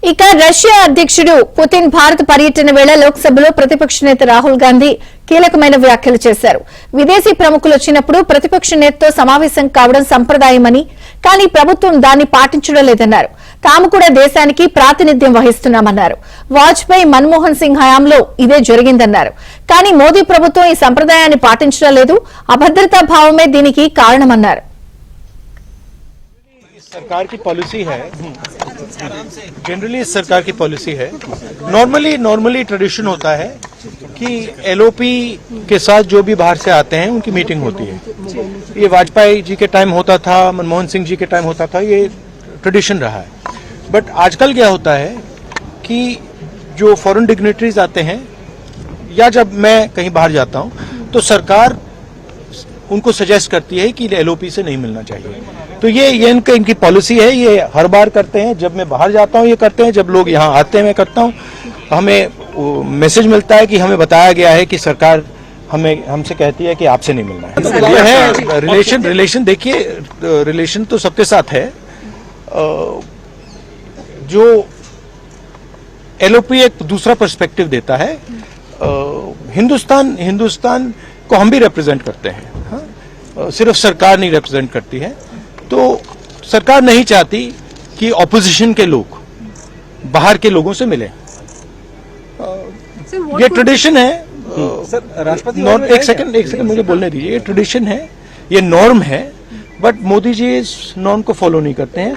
ఇక రష్యా అధ్యక్షుడు పుతిన్ భారత పర్యటన వేళ లోక్సభలో ప్రతిపక్ష నేత రాహుల్ గాంధీ కీలకమైన వ్యాఖ్యలు చేశారు. విదేశీ ప్రముఖులు వచ్చినప్పుడు ప్రతిపక్ష నేతతో సమావేశం కావడం సంప్రదాయమని, కానీ ప్రభుత్వం దాన్ని పాటించడం లేదన్నారు. తాము కూడా దేశానికి ప్రాతినిధ్యం వహిస్తున్నామన్నారు. వాజ్పేయి, మన్మోహన్ సింగ్ హయాంలో ఇదే జరిగిందన్నారు. కానీ మోదీ ప్రభుత్వం ఈ సంప్రదాయాన్ని పాటించడం లేదు. అభద్రతా భావమే దీనికి కారణమన్నారు. सरकार की पॉलिसी है, जनरली इस सरकार की पॉलिसी है, नॉर्मली ट्रेडिशन होता है कि एलओपी के साथ जो भी बाहर से आते हैं उनकी मीटिंग होती है. ये वाजपेयी जी के टाइम होता था, मनमोहन सिंह जी के टाइम होता था, ये ट्रेडिशन रहा है. बट आजकल क्या होता है कि जो फॉरेन डिग्नेटरीज आते हैं या जब मैं कहीं बाहर जाता हूं तो सरकार उनको सजेस्ट करती है कि एलओपी से नहीं मिलना चाहिए. तो ये इनकी पॉलिसी है. ये हर बार करते हैं. जब मैं बाहर जाता हूँ ये करते हैं, जब लोग यहाँ आते हैं मैं करता हूँ. हमें मैसेज मिलता है कि हमें बताया गया है कि सरकार हमसे कहती है कि आपसे नहीं मिलना है. ये है रिलेशन. देखिए, रिलेशन तो सबके साथ है. जो एलओपी एक दूसरा पर्सपेक्टिव देता है. हिंदुस्तान को हम भी रिप्रेजेंट करते हैं. सिर्फ सरकार नहीं रिप्रेजेंट करती है. तो सरकार नहीं चाहती कि ऑपोजिशन के लोग बाहर के लोगों से मिले. ये ट्रेडिशन है. राष्ट्रपति एक सेकंड मुझे बोलने दीजिए. ये ट्रेडिशन है, ये नॉर्म है. बट मोदी जी इस नॉर्म को फॉलो नहीं करते हैं.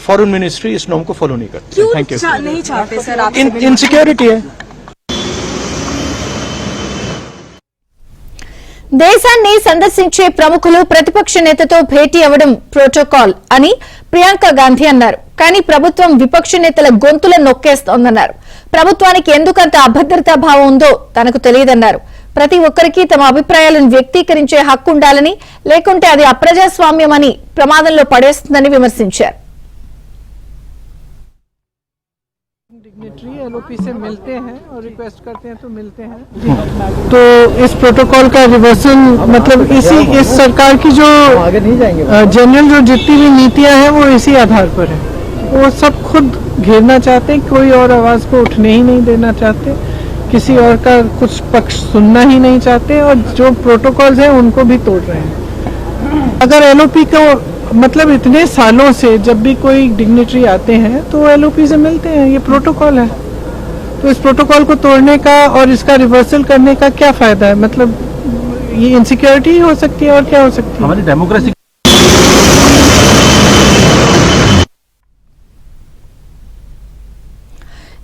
फॉरेन मिनिस्ट्री इस नॉर्म को फॉलो नहीं करती. Thank you. नहीं चाहते सर आप? इनसिक्योरिटी है. దేశాన్ని సందర్శించే ప్రముఖులు ప్రతిపక్ష నేతతో భేటీ అవ్వడం ప్రోటోకాల్ అని ప్రియాంక గాంధీ అన్నారు. కానీ ప్రభుత్వం విపక్ష నేతల గొంతులను నొక్కేస్తోందన్నారు. ప్రభుత్వానికి ఎందుకంత అభద్రతా భావం ఉందో తనకు తెలియదన్నారు. ప్రతి ఒక్కరికి తమ అభిప్రాయాలను వ్యక్తీకరించే హక్కు ఉండాలని, లేకుంటే అది అప్రజాస్వామ్యమని ప్రమాదంలో పడేస్తుందని విమర్శించారు. डिग्नेटरी एलओपी से मिलते हैं और रिक्वेस्ट करते हैं तो मिलते हैं. तो इस प्रोटोकॉल का रिवर्सल मतलब इस सरकार की जो जनरल जो जितनी भी नीतियां हैं वो इसी आधार पर है. वो सब खुद घेरना चाहते हैं, कोई और आवाज को उठने ही नहीं देना चाहते, किसी और का कुछ पक्ष सुनना ही नहीं चाहते और जो प्रोटोकॉल्स हैं उनको भी तोड़ रहे हैं. अगर एलओपी को मतलब इतने सालों से जब भी कोई डिग्नेटरी आते हैं तो एलओपी से मिलते हैं, ये प्रोटोकॉल है. तो इस प्रोटोकॉल को तोड़ने का और इसका रिवर्सल करने का क्या फायदा है? मतलब ये इनसिक्योरिटी हो सकती है और क्या हो सकती है? हमारी डेमोक्रेसी.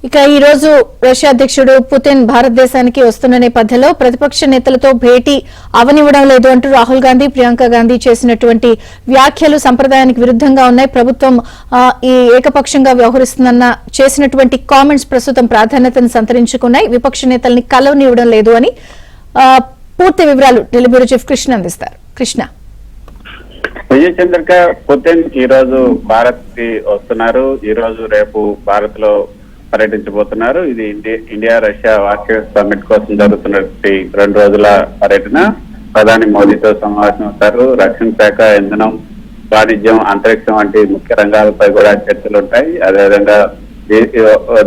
ఇక ఈ రోజు రష్యా అధ్యక్షుడు పుతిన్ భారతదేశానికి వస్తున్న నేపథ్యంలో ప్రతిపక్ష నేతలతో భేటీ అవనివ్వడం లేదు అంటూ రాహుల్ గాంధీ, ప్రియాంక గాంధీ చేసినటువంటి వ్యాఖ్యలు సంప్రదాయానికి విరుద్ధంగా ఉన్నాయి. ప్రభుత్వం ఈ ఏకపక్షంగా వ్యవహరిస్తుందన్న చేసినటువంటి కామెంట్స్ ప్రస్తుతం ప్రాధాన్యతను సంతరించుకున్నాయి. విపక్ష నేతల్ని కలవనివ్వడం లేదు అని పూర్తి వివరాలు ఢిల్లీ బ్యూరో చీఫ్ కృష్ణ అందిస్తారు. కృష్ణ. విజయ్ చంద్రిక, పుతిన్ ఈ రోజు భారత్ కి వస్తున్నారు. ఈ రోజు రేపు భారత్ లో పర్యటించబోతున్నారు. ఇది ఇండియా రష్యా వార్షిక సమ్మిట్ కోసం జరుగుతున్నటువంటి 2 రోజుల పర్యటన. ప్రధాని మోదీతో సమావేశం అవుతారు. రక్షణ శాఖ, ఇంధనం, వాణిజ్యం, అంతరిక్షం వంటి ముఖ్య రంగాలపై కూడా చర్చలు ఉంటాయి. అదేవిధంగా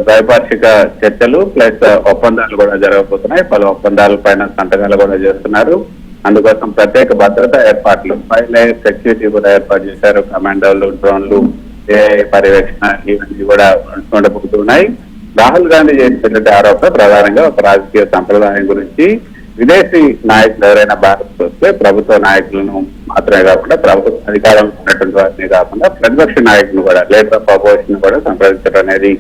ద్వైపాక్షిక చర్చలు ప్లస్ ఒప్పందాలు కూడా జరగబోతున్నాయి. పలు ఒప్పందాలపైన సంతకాలు కూడా చేస్తున్నారు. అందుకోసం ప్రత్యేక భద్రతా ఏర్పాట్లు, 5 లేయర్ సెక్యూరిటీ కూడా ఏర్పాటు చేశారు. కమాండోలు, డ్రోన్లు, ఏఐ పర్యవేక్షణ ఇవన్నీ కూడా ఉండబోతున్నాయి. రాహుల్ గాంధీ చేసినటువంటి ఆరోపణ ప్రధానంగా ఒక రాజకీయ సంప్రదాయం గురించి. విదేశీ నాయకులు ఎవరైనా భారత్ వస్తే ప్రభుత్వ నాయకులను మాత్రమే కాకుండా ప్రభుత్వ అధికారంలో ఉన్నటువంటి వారిని కాకుండా ప్రతిపక్ష నాయకులను కూడా, లీడర్ ఆఫ్ అపోజిషన్ కూడా సంప్రదించడం అనేది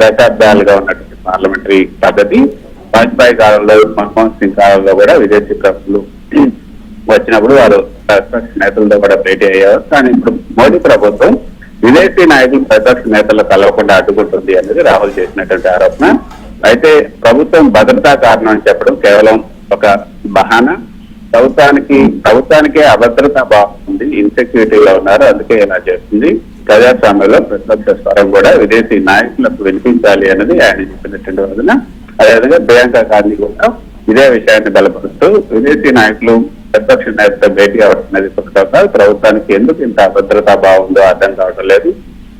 దశాబ్దాలుగా ఉన్నటువంటి పార్లమెంటరీ పద్ధతి. వాజ్పేయి కాలంలో, మన్మోహన్ సింగ్ కాలంలో కూడా విదేశీ ప్రముఖులు వచ్చినప్పుడు వారు ప్రతిపక్ష నేతలతో కూడా భేటీ అయ్యారు. కానీ ఇప్పుడు మోదీ ప్రభుత్వం విదేశీ నాయకులు ప్రతిపక్ష నేతలు కలవకుండా అడ్డుకుంటుంది అనేది రాహుల్ చేసినటువంటి ఆరోపణ. అయితే భద్రతా కారణం అని చెప్పడం కేవలం ఒక బహానా. ప్రభుత్వానికే అభద్రతా భావం ఉంది, ఇన్సెక్యూరిటీలో ఉన్నారు, అందుకే ఇలా చేస్తుంది. ప్రజాస్వామ్యంలో ప్రతిపక్ష స్వరం కూడా విదేశీ నాయకులకు వినిపించాలి అనేది ఆయన చెప్పినటువంటి రోజున. అదేవిధంగా ప్రియాంక గాంధీ కూడా ఇదే విషయాన్ని బలపరుస్తూ విదేశీ నాయకులు ప్రతిపక్ష నేతతో భేటీ అవ్వడం అనేది ప్రభుత్వానికి ఎందుకు ఇంత అభద్రతా భావం ఉందో అర్థం కావడం లేదు.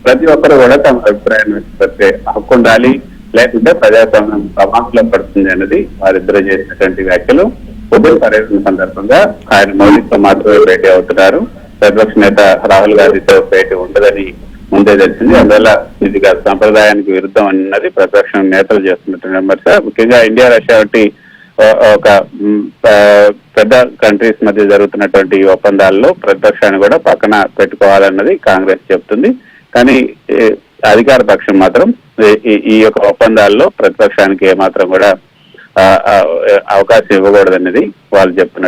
ప్రతి ఒక్కరు కూడా తమ అభిప్రాయాన్ని వ్యక్తపరిచే హక్కు ఉండాలి, లేకుంటే ప్రజాస్వామ్యం ప్రమాదంలో పడుతుంది అన్నది వారిద్దరూ చేసినటువంటి వ్యాఖ్యలు. పుతిన్ పర్యటన సందర్భంగా ఆయన మోడీతో మాత్రమే భేటీ అవుతున్నారు. ప్రతిపక్ష నేత రాహుల్ గాంధీతో భేటీ ఉండదని ముందే తెలిసింది. అందువల్ల ఇది సంప్రదాయానికి విరుద్ధం అన్నది ప్రతిపక్ష నేతలు చేస్తున్నటువంటి విమర్శ. ముఖ్యంగా ఇండియా రష్యా వంటి ఒక పెద్ద కంట్రీస్ మధ్య జరుగుతున్నటువంటి ఈ ఒప్పందాల్లో ప్రతిపక్షాన్ని కూడా పక్కన పెట్టుకోవాలన్నది కాంగ్రెస్ చెప్తుంది. కానీ అధికార పక్షం మాత్రం ఈ యొక్క ఒప్పందాల్లో ప్రతిపక్షానికి ఏమాత్రం కూడా అవకాశం ఇవ్వకూడదనేది వాళ్ళు చెప్తున్నారు.